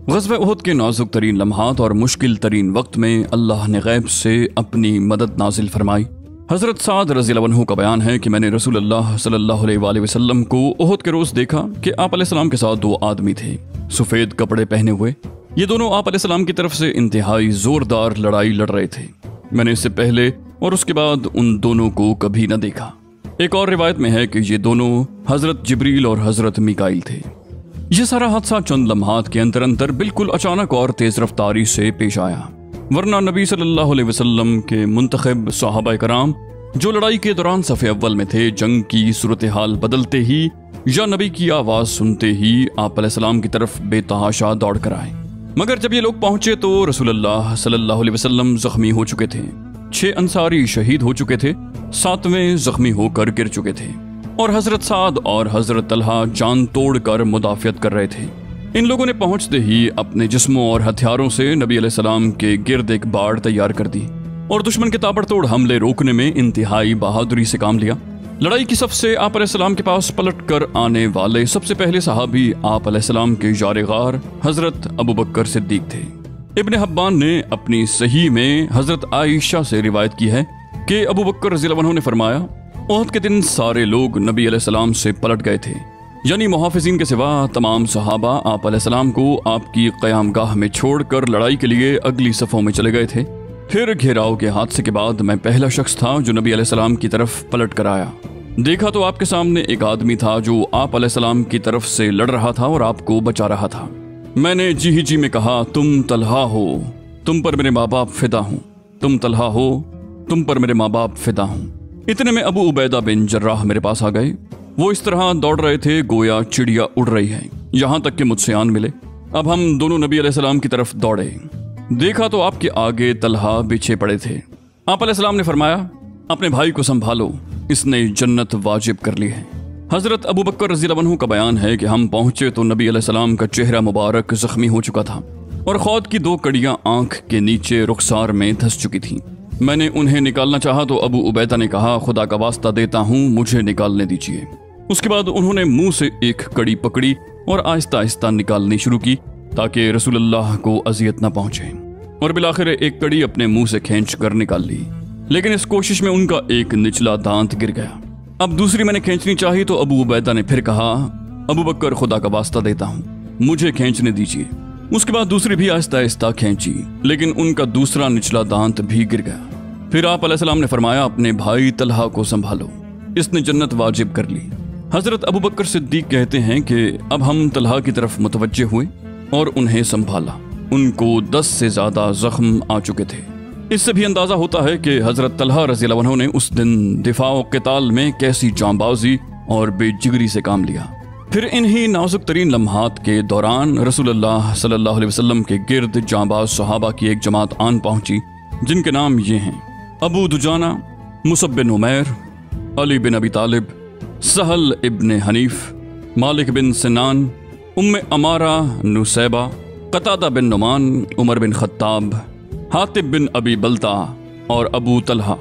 ग़ज़वा उहद के नाजुक तरीन लम्हात और मुश्किल तरीन वक्त में अल्लाह ने गैब से अपनी मदद नाजिल फरमाई। हज़रत साद रज़ियल्लाहु अन्हु का बयान है कि मैंने रसूलुल्लाह सल्लल्लाहु अलैहि वसल्लम को उहद के रोज़ देखा कि आप अलैहिस्सलाम के साथ दो आदमी थे, सफ़ेद कपड़े पहने हुए। ये दोनों आप अलैहिस्सलाम की तरफ से इंतहाई ज़ोरदार लड़ाई लड़ रहे थे। मैंने इससे पहले और उसके बाद उन दोनों को कभी न देखा। एक और रिवायत में है कि ये दोनों हज़रत जिब्रील और हज़रत मीकाईल थे। यह सारा हादसा चंद लम्हात के अंतर अंतर बिल्कुल अचानक और तेज रफ्तारी से पेश आया, वरना नबी सल्लल्लाहु अलैहि वसल्लम के मुंतखब सहाबा कराम जो लड़ाई के दौरान सफ़े अव्वल में थे, जंग की सूरत हाल बदलते ही या नबी की आवाज़ सुनते ही आप अलैहिस्सलाम की तरफ बेतहाशा दौड़ कर आए। मगर जब ये लोग पहुंचे तो रसूलुल्लाह सल्लल्लाहु अलैहि वसल्लम जख्मी हो चुके थे। 6 अंसारी शहीद हो चुके थे, 7वें जख्मी होकर गिर चुके थे और हजरत साद और हजरत तलहा जान तोड़कर मुदाफियत कर रहे थे। इन लोगों ने पहुंचते ही अपने जिस्मों और हथियारों से नबी अलैहिस्सलाम के गिर्द एक बाड़ तैयार कर दी और दुश्मन के ताबड़तोड़ हमले रोकने में इंतहाई बहादुरी से काम लिया। लड़ाई की सबसे आप अलैहिस्सलाम के पास पलट कर आने वाले सबसे पहले सहाबी आप अलैहिस्सलाम के यार गार हजरत अबू बकर सिद्दीक थे। इब्न हब्बान ने अपनी सही में हजरत आयशा से रिवायत की है कि अबू बकर रज़ियल्लाहु अन्हु ने फरमाया, उहद के दिन सारे लोग नबी अलैहिस्सलाम से पलट गए थे, यानी मुहाफिज़ीन के सिवा तमाम सहाबा आप अलैहिस्सलाम को आपकी क़यामगाह में छोड़कर लड़ाई के लिए अगली सफ़ों में चले गए थे। फिर घेराव के हादसे के बाद मैं पहला शख्स था जो नबी अलैहिस्सलाम की तरफ पलट कर आया। देखा तो आपके सामने एक आदमी था जो आप अलैहिस्सलाम की तरफ से लड़ रहा था और आपको बचा रहा था। मैंने जी ही जी में कहा, तुम तलहा हो, तुम पर मेरे माँ बाप फिदा हूँ, तुम तलहा हो, तुम पर मेरे माँ बाप फिदा हूँ। इतने में अबू उबैदा बिन जर्राह मेरे पास आ गए। वो इस तरह दौड़ रहे थे गोया चिड़िया उड़ रही है, यहाँ तक कि मुझसे आन मिले। अब हम दोनों नबी अलैहिस्सलाम की तरफ दौड़े। देखा तो आपके आगे तलहा बिछे पड़े थे। आप अलैहिस्सलाम ने फरमाया, अपने भाई को संभालो, इसने जन्नत वाजिब कर ली है। हजरत अबू बकर रज़ियल्लाहु अन्हु का बयान है कि हम पहुंचे तो नबी अलैहिस्सलाम का चेहरा मुबारक जख्मी हो चुका था और खौद की 2 कड़ियां आंख के नीचे रुखसार में धंस चुकी थीं। मैंने उन्हें निकालना चाहा तो अबू उबैदा ने कहा, खुदा का वास्ता देता हूँ, मुझे निकालने दीजिए। उसके बाद उन्होंने मुंह से एक कड़ी पकड़ी और आहिस्ता आहिस्ता निकालनी शुरू की ताकि रसूलुल्लाह को अजियत न पहुंचे, और बिलाखिर एक कड़ी अपने मुंह से खींच कर निकाल ली, लेकिन इस कोशिश में उनका एक निचला दांत गिर गया। अब दूसरी मैंने खींचनी चाहिए तो अबू उबैदा ने फिर कहा, अबू बकर खुदा का वास्ता देता हूँ, मुझे खींचने दीजिए। उसके बाद दूसरी भी आहिस्ता आहिस्ता खींची, लेकिन उनका दूसरा निचला दांत भी गिर गया। फिर आप अलैहिस्सलाम ने फरमाया, अपने भाई तलहा को संभालो, इसने जन्नत वाजिब कर ली। हजरत अबू बकर सिद्दीक कहते हैं कि अब हम तलहा की तरफ मुतवज्जे हुए और उन्हें संभाला। उनको 10 से ज्यादा जख्म आ चुके थे। इससे भी अंदाजा होता है कि हजरत तलहा रज़ियल्लाहु अन्हु ने उस दिन दिफा व क़िताल में कैसी जांबाजी और बेजिगरी से काम लिया। फिर इन्हीं नाजुक तरीन लम्हात के दौरान रसूलुल्लाह सल्लल्लाहु अलैहि वसल्लम के गिर्द जांबाज सहाबा की एक जमात आन पहुंची, जिनके नाम ये हैं, अबू दुजाना, मुसअब बिन उमैर, अली बिन अबी तालिब, सहल इब्न हनीफ, मालिक बिन सिनान, उम्मे अमारा नुसैबा, कतादा बिन नुमान, उमर बिन खत्ताब, हातिब बिन अबी बलता और अबू तलहा।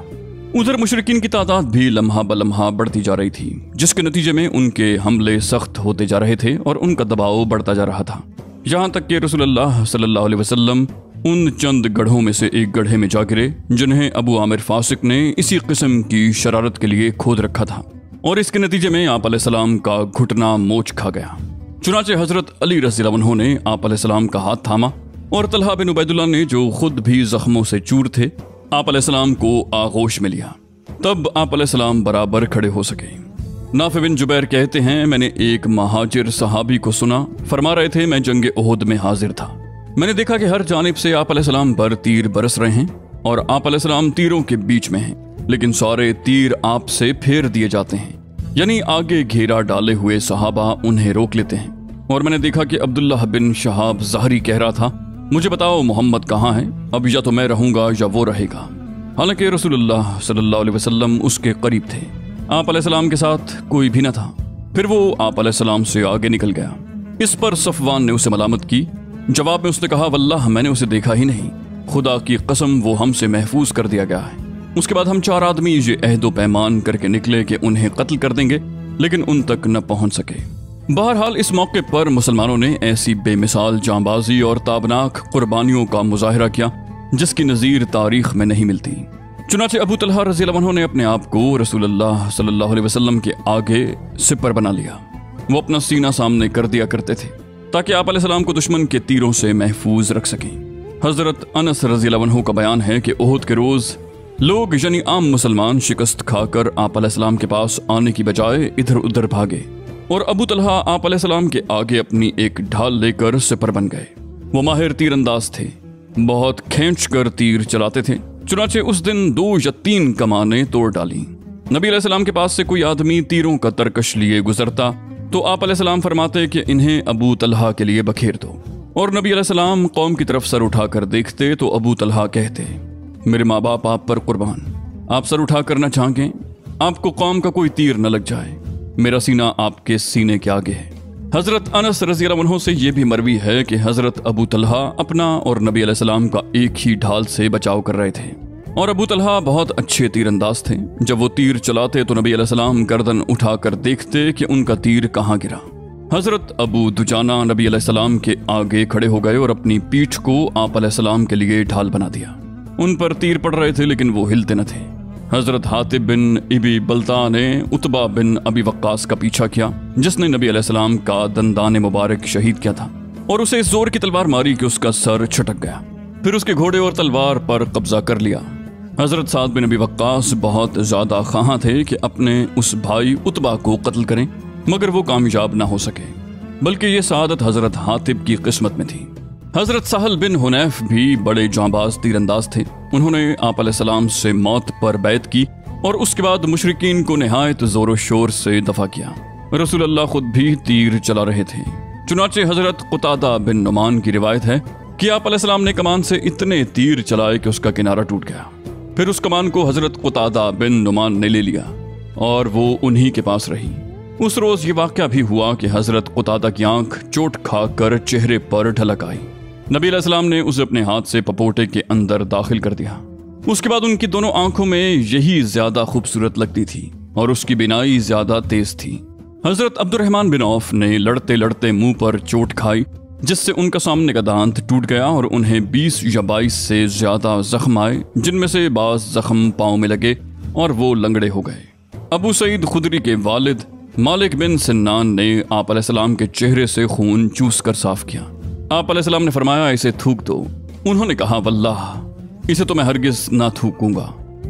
उधर मुशरिकीन की तादाद भी लम्हा बलम्हा बढ़ती जा रही थी, जिसके नतीजे में उनके हमले सख्त होते जा रहे थे और उनका दबाव बढ़ता जा रहा था, यहाँ तक कि रसूलुल्लाह सल्लल्लाहु अलैहि वसल्लम उन चंद गढ़ों में से एक गड्ढे में जा गिरे जिन्हें अबू आमिर फासिक ने इसी किस्म की शरारत के लिए खोद रखा था, और इसके नतीजे में आप अलैहिस्सलाम का घुटना मोच खा गया। चुनाचे हजरत अली रज़ियल्लाहु अन्हु ने आप अलैहिस्सलाम का हाथ थामा और तलहा बिन उबैदुल्लाह ने, जो खुद भी जख्मों से चूर थे, आप अलैहिस्सलाम को आगोश में लिया। तब आप अलैहिस्सलाम बराबर खड़े हो सके। नाफे बिन जुबैर कहते हैं, मैंने एक महाजिर सहाबी को सुना, फरमा रहे थे, मैं जंग उहद में हाजिर था। मैंने देखा कि हर जानिब से आप अलैहिस्सलाम पर तीर बरस रहे हैं और आप अलैहिस्सलाम तीरों के बीच में हैं, लेकिन सारे तीर आप से फेर दिए जाते हैं, यानी आगे घेरा डाले हुए सहाबा उन्हें रोक लेते हैं। और मैंने देखा कि अब्दुल्लाह बिन शहाब ज़हरी कह रहा था, मुझे बताओ मोहम्मद कहाँ है, अब या तो मैं रहूंगा या वो रहेगा। हालांकि रसूलुल्लाह सल्लल्लाहु अलैहि वसल्लम उसके करीब थे, आप अलैहिस्सलाम के साथ कोई भी न था। फिर वो आप अलैहिस्सलाम से आगे निकल गया। इस पर सफवान ने उसे मलामत की। जवाब में उसने कहा, वल्लाह मैंने उसे देखा ही नहीं, खुदा की कसम वो हमसे महफूज कर दिया गया है। उसके बाद हम 4 आदमी ये अहदो पैमान करके निकले कि उन्हें कत्ल कर देंगे, लेकिन उन तक न पहुंच सके। بہرحال اس موقع پر مسلمانوں نے ایسی بے مثال جانبازی اور تابناک قربانیوں کا مظاہرہ کیا جس کی نظیر تاریخ میں نہیں ملتی۔ چنانچہ ابو طلحہ رضی اللہ عنہ نے اپنے آپ کو رسول اللہ صلی اللہ علیہ وسلم کے آگے سپر بنا لیا۔ وہ اپنا سینہ سامنے کر دیا کرتے تھے تاکہ آپ علیہ السلام کو دشمن کے تیروں سے محفوظ رکھ سکیں۔ حضرت انس رضی اللہ عنہ کا بیان ہے کہ احد کے روز لوگ یعنی عام مسلمان شکست کھا کر آپ علیہ السلام کے پاس آنے کی بجائے ادھر ادھر بھاگے، اور ابو طلحہ آپ علیہ السلام کے آگے اپنی ایک ڈھال لے کر سپر بن گئے۔ وہ ماہر تیر انداز تھے، بہت کھینچ کر تیر چلاتے تھے۔ چنانچہ اس دن 2 یا 3 کمانیں توڑ ڈالیں۔ نبی علیہ السلام کے پاس سے کوئی آدمی تیروں کا ترکش لیے گزرتا تو آپ علیہ السلام فرماتے کہ انہیں ابو طلحہ کے لیے بکھیر دو، اور نبی علیہ السلام قوم کی طرف سر اٹھا کر دیکھتے تو ابو طلحہ کہتے، میرے ماں باپ آپ پر قربان، آپ سر اٹھا کر نہ جھانکیں، آپ کو قوم کا کوئی تیر نہ لگ جائے، میرا سینہ آپ کے سینے کے آگے ہے۔ حضرت انس رضی اللہ عنہ سے یہ بھی مروی ہے کہ حضرت ابو طلحہ اپنا اور نبی علیہ السلام کا ایک ہی ڈھال سے بچاؤ کر رہے تھے، اور ابو طلحہ بہت اچھے تیر انداز تھے۔ جب وہ تیر چلاتے تو نبی علیہ السلام گردن اٹھا کر دیکھتے کہ ان کا تیر کہاں گرا۔ حضرت ابو دجانہ نبی علیہ السلام کے آگے کھڑے ہو گئے اور اپنی پیٹھ کو آپ علیہ السلام کے لیے ڈھال بنا دیا۔ ان پر تیر پڑ رہے تھے لیکن وہ ہلتے نہ تھے۔ حضرت حاطب بن ابی بلتع نے عتبہ بن ابی وقاص کا پیچھا کیا، جس نے نبی علیہ السلام کا دندان مبارک شہید کیا تھا، اور اسے اس زور کی تلوار ماری کہ اس کا سر چھٹک گیا، پھر اس کے گھوڑے اور تلوار پر قبضہ کر لیا۔ حضرت سعد بن ابی وقاص بہت زیادہ خواہاں تھے کہ اپنے اس بھائی عتبہ کو قتل کریں، مگر وہ کامیاب نہ ہو سکے، بلکہ یہ سعادت حضرت حاطب کی قسمت میں تھی۔ حضرت سہل بن حنیف بھی بڑے جانباز تیر انداز تھے۔ انہوں نے آپ علیہ السلام سے موت پر بیعت کی اور اس کے بعد مشرکین کو نہایت زور و شور سے دفع کیا۔ رسول اللہ خود بھی تیر چلا رہے تھے۔ چنانچہ حضرت قتادہ بن نعمان کی روایت ہے کہ آپ علیہ السلام نے کمان سے اتنے تیر چلائے کہ اس کا کنارہ ٹوٹ گیا، پھر اس کمان کو حضرت قتادہ بن نعمان نے لے لیا اور وہ انہی کے پاس رہی۔ اس روز یہ واقعہ بھی ہوا کہ حضرت قتادہ کی آنکھ چوٹ کھا کر چہرے پر ڈھلک آئی۔ نبی علیہ السلام نے اسے اپنے ہاتھ سے پپوٹے کے اندر داخل کر دیا۔ اس کے بعد ان کی دونوں آنکھوں میں یہی زیادہ خوبصورت لگتی تھی اور اس کی بینائی زیادہ تیز تھی۔ حضرت عبد الرحمن بن عوف نے لڑتے لڑتے منہ پر چوٹ کھائی، جس سے ان کا سامنے کا دانت ٹوٹ گیا اور انہیں 20 یا 22 سے زیادہ زخم آئے، جن میں سے بعض زخم پاؤں میں لگے اور وہ لنگڑے ہو گئے۔ ابو سعید خدری کے والد مالک بن سنان نے آپ علیہ السلام کے چہرے سے خون چوس کر صاف کیا۔ آپ علیہ السلام نے فرمایا، اسے تھوک دو۔ انہوں نے کہا، واللہ اسے تو میں ہرگز نہ تھوکوں گا۔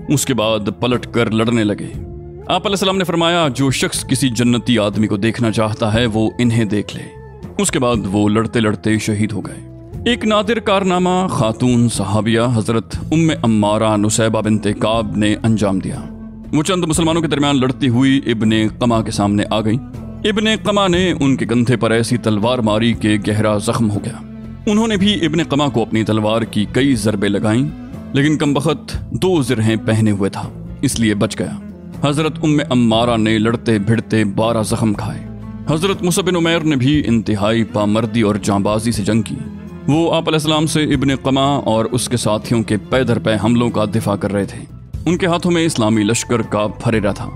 اس کے بعد پلٹ کر لڑنے لگے۔ آپ علیہ السلام نے فرمایا، جو شخص کسی جنتی آدمی کو دیکھنا چاہتا ہے وہ انہیں دیکھ لے۔ اس کے بعد وہ لڑتے لڑتے شہید ہو گئے۔ ایک نادر کارنامہ خاتون صحابیہ حضرت ام عمارہ نسیبہ بنت کعب نے انجام دیا۔ وہ چند مسلمانوں کے درمیان لڑتی ہوئی ابن قمہ کے سامنے آ گئی۔ ابن قمہ نے ان کے کندھے پر ایسی تلوار ماری کہ گہرا زخم ہو گیا۔ انہوں نے بھی ابن قمہ کو اپنی تلوار کی کئی ضربیں لگائیں، لیکن کم بخت 2 زرہیں پہنے ہوئے تھا، اس لیے بچ گیا۔ حضرت ام عمارہ نے لڑتے بھڑتے 12 زخم کھائے۔ حضرت مصعب بن عمیر نے بھی انتہائی پامردی اور جانبازی سے جنگ کی۔ وہ آپ علیہ السلام سے ابن قمہ اور اس کے ساتھیوں کے پے در پے حملوں کا دفاع کر رہے تھے۔ ان کے ہاتھوں میں اسلامی لشکر کا پھریرا تھا۔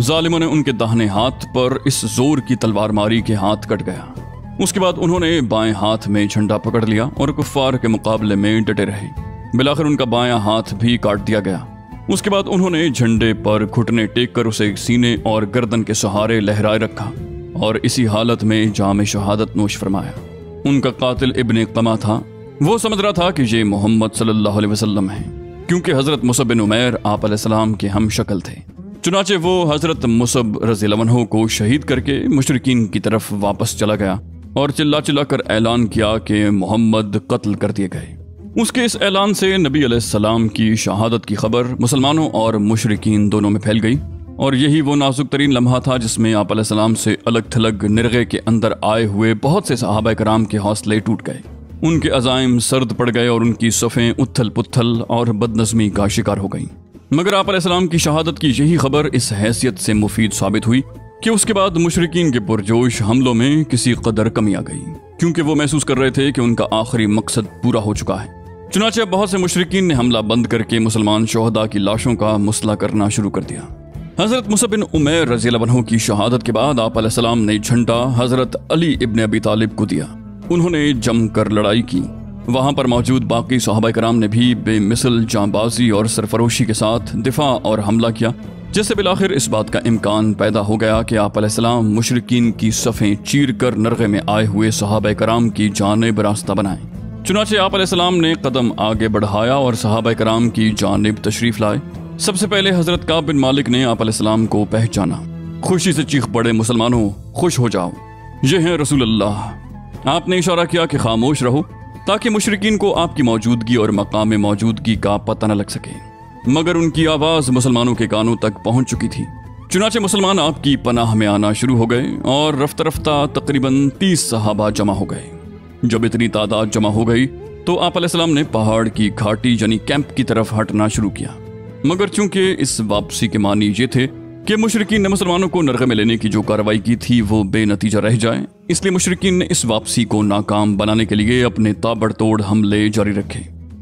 ظالموں نے ان کے داہنے ہاتھ پر اس زور کی تلوار ماری کہ ہاتھ کٹ گیا۔ اس کے بعد انہوں نے بائیں ہاتھ میں جھنڈا پکڑ لیا اور کفار کے مقابلے میں ڈٹے رہے۔ بالآخر ان کا بایاں ہاتھ بھی کاٹ دیا گیا۔ اس کے بعد انہوں نے جھنڈے پر گھٹنے ٹیک کر اسے سینے اور گردن کے سہارے لہرائے رکھا اور اسی حالت میں جام شہادت نوش فرمایا۔ ان کا قاتل ابن قمہ تھا۔ وہ سمجھ رہا تھا کہ یہ محمد صلی اللہ علیہ وسلم ہیں، کیونکہ حضرت مصعب بن عمیر آپ علیہ السلام کے ہم شکل تھے۔ چنانچہ وہ حضرت مصعب رضی اللہ عنہ کو شہید کر کے مشرکین کی طرف واپس چلا گیا اور چلا چلا کر اعلان کیا کہ محمد قتل کر دیے گئے۔ اس کے اس اعلان سے نبی علیہ السلام کی شہادت کی خبر مسلمانوں اور مشرکین دونوں میں پھیل گئی، اور یہی وہ نازک ترین لمحہ تھا جس میں آپ علیہ السلام سے الگ تھلگ نرغے کے اندر آئے ہوئے بہت سے صحابہ کرام کے حوصلے ٹوٹ گئے۔ ان کے عزائم سرد پڑ گئے اور ان کی صفیں اتھل پتھل اور بدنظمی کا شکار ہو گئیں۔ مگر آپ علیہ السلام کی شہادت کی یہی خبر اس حیثیت سے مفید ثابت ہوئی کہ اس کے بعد مشرکین کے پرجوش حملوں میں کسی قدر کمی آ گئی، کیونکہ وہ محسوس کر رہے تھے کہ ان کا آخری مقصد پورا ہو چکا ہے۔ چنانچہ بہت سے مشرکین نے حملہ بند کر کے مسلمان شہداء کی لاشوں کا مسئلہ کرنا شروع کر دیا۔ حضرत मुसअब बिन उमैर रज़ियल्लाहु अन्हु की शहादत के बाद आप अलैहिस्सलाम ने झंडा हजरत अली इब्न अबी तालिब को दिया। उन्होंने जमकर लड़ाई की। वहां पर मौजूद बाकी सहाबा कराम ने भी बेमिसल जांबाजी और सरफरोशी के साथ दिफा और हमला किया, जिससे बिलाखिर इस बात का इम्कान पैदा हो गया कि आप अलैहिस्सलाम मुशरिकीन की सफ़ें चीर कर नरगे में आए हुए सहाबा कराम की जानिब रास्ता बनाएं। चुनाचे आप अलैहिस्सलाम ने कदम आगे बढ़ाया और सहाबा कराम की जानिब तशरीफ लाए। सबसे पहले हजरत काब बिन मालिक ने आप अलैहिस्सलाम को पहचाना। खुशी से चीख पड़े, मुसलमानों खुश हो जाओ, ये हैं रसूल अल्लाह। आपने इशारा किया कि खामोश रहो ताकि मुशरिकीन को आपकी मौजूदगी और मकाम मौजूदगी का पता न लग सके, मगर उनकी आवाज़ मुसलमानों के कानों तक पहुंच चुकी थी। चुनाचे मुसलमान आपकी पनाह में आना शुरू हो गए और रफ्ता रफ्ता तकरीबन 30 सहाबा जमा हो गए। जब इतनी तादाद जमा हो गई तो आप अलैहिस्सलाम ने पहाड़ की घाटी यानी कैंप की तरफ हटना शुरू किया, मगर चूंकि इस वापसी के मानी ये थे कि मुशरिकीन ने मुसलमानों को नरगे में लेने की जो कार्रवाई की थी वो बेनतीजा रह जाए, इसलिए मुशरिकीन ने इस वापसी को नाकाम बनाने के लिए अपने ताबड़तोड़ हमले जारी रखे।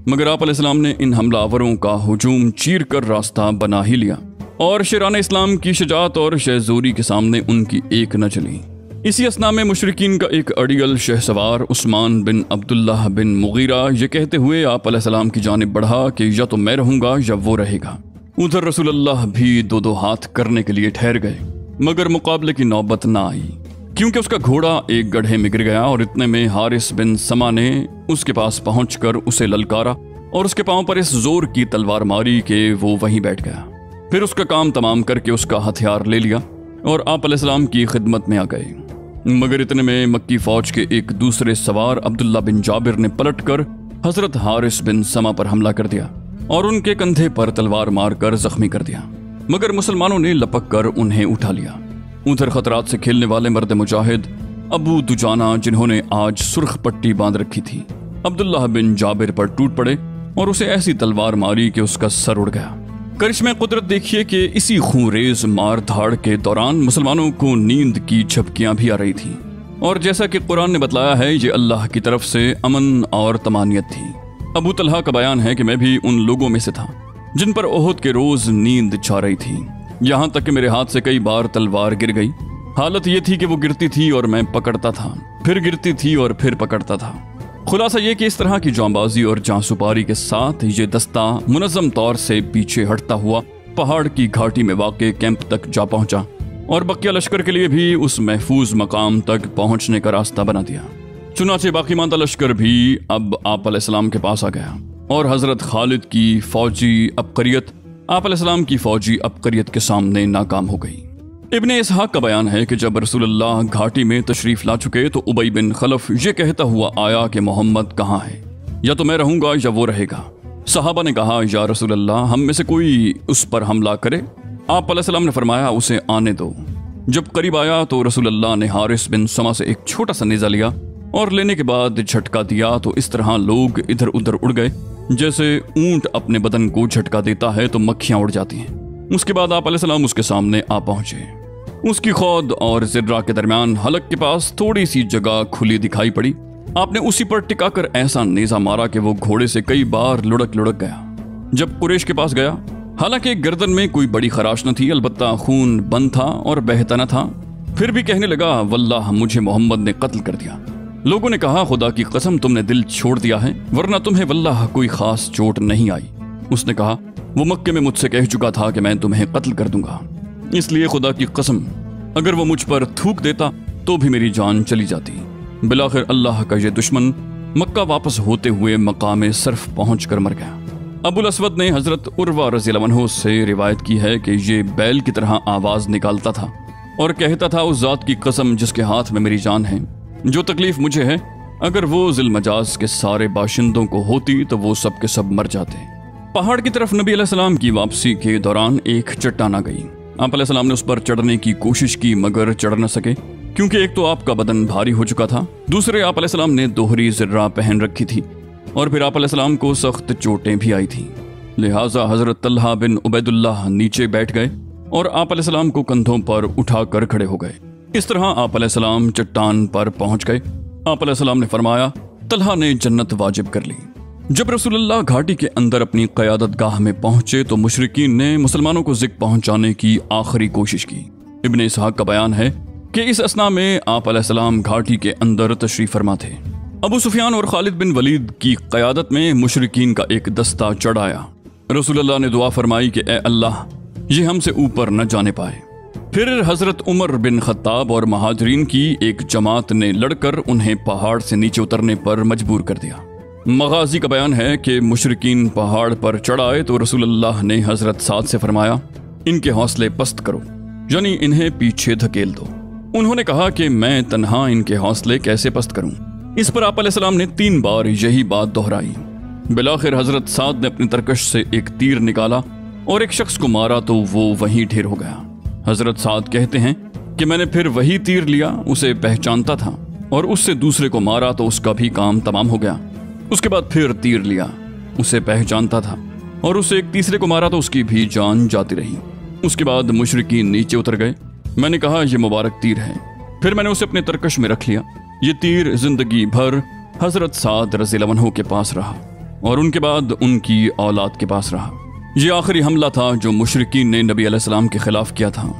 मगर आप अलैहिस्सलाम ने इन हमलावरों का हुजूम चीर कर रास्ता बना ही लिया और शेरान इस्लाम की शजात और शहजोरी के सामने उनकी एक न चली। इसी असना में मुशरिकीन का एक अड़ियल शहसवार उस्मान बिन अब्दुल्लाह बिन मुगीरा ये कहते हुए आप अलैहिस्सलाम की जानिब बढ़ा कि या तो मैं रहूंगा या वो रहेगा। उधर रसूल अल्लाह भी दो दो हाथ करने के लिए ठहर गए, मगर मुकाबले की नौबत ना आई क्योंकि उसका घोड़ा एक गड्ढे में गिर गया और इतने में हारिस बिन समा ने उसके पास पहुंचकर उसे ललकारा और उसके पांव पर इस जोर की तलवार मारी कि वो वहीं बैठ गया। फिर उसका काम तमाम करके उसका हथियार ले लिया और आप अलैहिस्सलाम की खिदमत में आ गए। मगर इतने में मक्की फौज के एक दूसरे सवार अब्दुल्ला बिन जाबिर ने पलटकर हजरत हारिस बिन समा पर हमला कर दिया और उनके कंधे पर तलवार मारकर जख्मी कर दिया, मगर मुसलमानों ने लपक कर उन्हें उठा लिया। उधर खतरात से खेलने वाले मर्द मुजाहिद अबू दुजाना, जिन्होंने आज सुर्ख पट्टी बांध रखी थी, अब्दुल्ला बिन जाबिर पर टूट पड़े और उसे ऐसी तलवार मारी कि उसका सर उड़ गया। करिश्मे कुदरत देखिए कि इसी खूंरेज मार धाड़ के दौरान मुसलमानों को नींद की झपकियां भी आ रही थीं, और जैसा कि कुरान ने बतलाया है ये अल्लाह की तरफ से अमन और तमानियत थी। अबू तलहा का बयान है कि मैं भी उन लोगों में से था जिन पर ओहद के रोज नींद छा रही थी, यहाँ तक कि मेरे हाथ से कई बार तलवार गिर गई। हालत ये थी कि वो गिरती थी और मैं पकड़ता था, फिर गिरती थी और फिर पकड़ता था। खुलासा ये कि इस तरह की जांबाजी और जांसुपारी के साथ ये दस्ता मुनज़्ज़म तौर से पीछे हटता हुआ पहाड़ की घाटी में वाक़े कैंप तक जा पहुंचा और बकिया लश्कर के लिए भी उस महफूज मकाम तक पहुंचने का रास्ता बना दिया। चुनाचे बाकी मांदा लश्कर भी अब आप अलैहिस्सलाम के पास आ गया और हजरत खालिद की फौजी अबकरियत आप अलैहिस्सलाम की फौजी अबकरियत के सामने नाकाम हो गई। इब्ने इसहाक का बयान है कि जब रसूलुल्लाह घाटी में तशरीफ ला चुके तो उबई बिन खलफ ये कहता हुआ आया कि मोहम्मद कहाँ है, या तो मैं रहूंगा या वो रहेगा। सहाबा ने कहा, या रसूलुल्लाह हम में से कोई उस पर हमला करे। आप अलैहिस्सलाम ने फरमाया, उसे आने दो। जब करीब आया तो रसूलुल्लाह ने हारिस बिन समा से एक छोटा सा नेज़ा लिया और लेने के बाद झटका दिया तो इस तरह लोग इधर उधर उड़ गए जैसे ऊंट अपने बदन को झटका देता है तो मक्खियां उड़ जाती हैं। उसके बाद आप अलैहिस्सलाम उसके सामने आ पहुंचे। उसकी खौद और जिर्रा के दरमियान हलक के पास थोड़ी सी जगह खुली दिखाई पड़ी। आपने उसी पर टिकाकर ऐसा नेज़ा मारा कि वो घोड़े से कई बार लुढ़क लुढ़क गया। जब कुरैश के पास गया, हालांकि गर्दन में कोई बड़ी खराश न थी, अलबत्ता खून बंद था और बहता न था, फिर भी कहने लगा, वल्लाह मुझे मोहम्मद ने कत्ल कर दिया। लोगों ने कहा, खुदा की कसम तुमने दिल छोड़ दिया है, वरना तुम्हें वल्लाह कोई खास चोट नहीं आई। उसने कहा, वो मक्के में मुझसे कह चुका था कि मैं तुम्हें कत्ल कर दूंगा, इसलिए खुदा की कसम अगर वो मुझ पर थूक देता तो भी मेरी जान चली जाती। बिलाखिर अल्लाह का ये दुश्मन मक्का वापस होते हुए मकाम सर्फ पहुंच कर मर गया। अबुल असवद ने हजरत उर्वा रज़ियल्लाहु अन्हु से रिवायत की है कि ये बैल की तरह आवाज निकालता था और कहता था, उस जात की कसम जिसके हाथ में मेरी जान है, जो तकलीफ मुझे है अगर वो ज़िलमजाज के सारे बाशिंदों को होती तो वो सब के सब मर जाते। पहाड़ की तरफ नबी अलैहिस्सलाम की वापसी के दौरान एक चट्टान आ गई। आप अलैहिस्सलाम ने उस पर चढ़ने की कोशिश की मगर चढ़ न सके, क्योंकि एक तो आपका बदन भारी हो चुका था, दूसरे आप अलैहिस्सलाम ने दोहरी ज़िर्रा पहन रखी थी और फिर आप अलैहिस्सलाम को सख्त चोटें भी आई थीं। लिहाजा हजरत तल्हा बिन उबैदुल्लाह नीचे बैठ गए और आप अलैहिस्सलाम को कंधों पर उठाकर खड़े हो गए। इस तरह आप अलैहिस्सलाम चट्टान पर पहुंच गए। आप अलैहिस्सलाम ने फरमाया, तल्हा ने जन्नत वाजिब कर ली। جب رسول اللہ گھاٹی کے اندر اپنی قیادت گاہ میں پہنچے تو مشرکین نے مسلمانوں کو ذکر پہنچانے کی آخری کوشش کی۔ ابن اسحاق کا بیان ہے کہ اس اثناء میں آپ علیہ السلام گھاٹی کے اندر تشریف فرما تھے۔ ابو سفیان اور خالد بن ولید کی قیادت میں مشرکین کا ایک دستہ چڑھ آیا۔ رسول اللہ نے دعا فرمائی کہ اے اللہ، یہ ہم سے اوپر نہ جانے پائے۔ پھر حضرت عمر بن خطاب اور مہاجرین کی ایک جماعت نے لڑ کر انہیں پہاڑ سے نیچے اترنے پر مجبور کر دیا۔ مغازی کا بیان ہے کہ مشرکین پہاڑ پر چڑھ آئے تو رسول اللہ نے حضرت سعد سے فرمایا، ان کے حوصلے پست کرو، یعنی انہیں پیچھے دھکیل دو۔ انہوں نے کہا کہ میں تنہا ان کے حوصلے کیسے پست کروں؟ اس پر آپ علیہ السلام نے 3 بار یہی بات دہرائی۔ بالآخر حضرت سعد نے اپنی ترکش سے ایک تیر نکالا اور ایک شخص کو مارا تو وہ وہیں ڈھیر ہو گیا۔ حضرت سعد کہتے ہیں کہ میں نے پھر وہی تیر لیا، اسے پہچانتا تھا، اور اس سے دوسرے کو مارا تو اس کا بھی کام تمام ہو گیا۔ اس کے بعد پھر تیر لیا، اسے پہچانتا تھا، اور اس سے ایک تیسرے کو مارا تو اس کی بھی جان جاتی رہی۔ اس کے بعد مشرکین نیچے اتر گئے۔ میں نے کہا یہ مبارک تیر ہے، پھر میں نے اسے اپنے ترکش میں رکھ لیا۔ یہ تیر زندگی بھر حضرت سعد رضی اللہ عنہ کے پاس رہا اور ان کے بعد ان کی اولاد کے پاس رہا۔ یہ آخری حملہ تھا جو مشرکین نے نبی علیہ السلام کے خلاف کیا تھا۔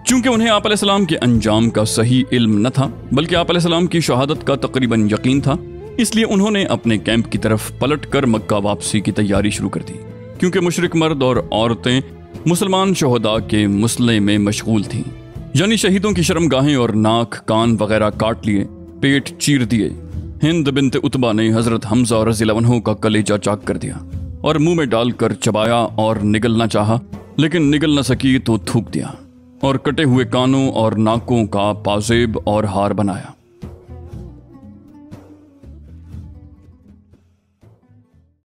چونکہ انہیں آپ علیہ السلام کے انجام کا صحیح علم نہ تھا، بلکہ آپ علیہ السلام کی شہادت کا تقریباً یقین تھا، اس لیے انہوں نے اپنے کیمپ کی طرف پلٹ کر مکہ واپسی کی تیاری شروع کر دی۔ کیونکہ مشرک مرد اور عورتیں مسلمان شہداء کے مسئلے میں مشغول تھیں، یعنی شہیدوں کی شرمگاہیں اور ناک کان وغیرہ کاٹ لیے، پیٹ چیر دیے۔ ہند بنت عتبہ نے حضرت حمزہ رضی اللہ عنہ کا کلیجہ چاک کر دیا اور منہ میں ڈال کر چبایا اور نگلنا چاہا، لیکن نگل نہ سکی تو تھوک دیا اور کٹے ہوئے کانوں اور ناکوں کا پازیب اور ہار بنایا۔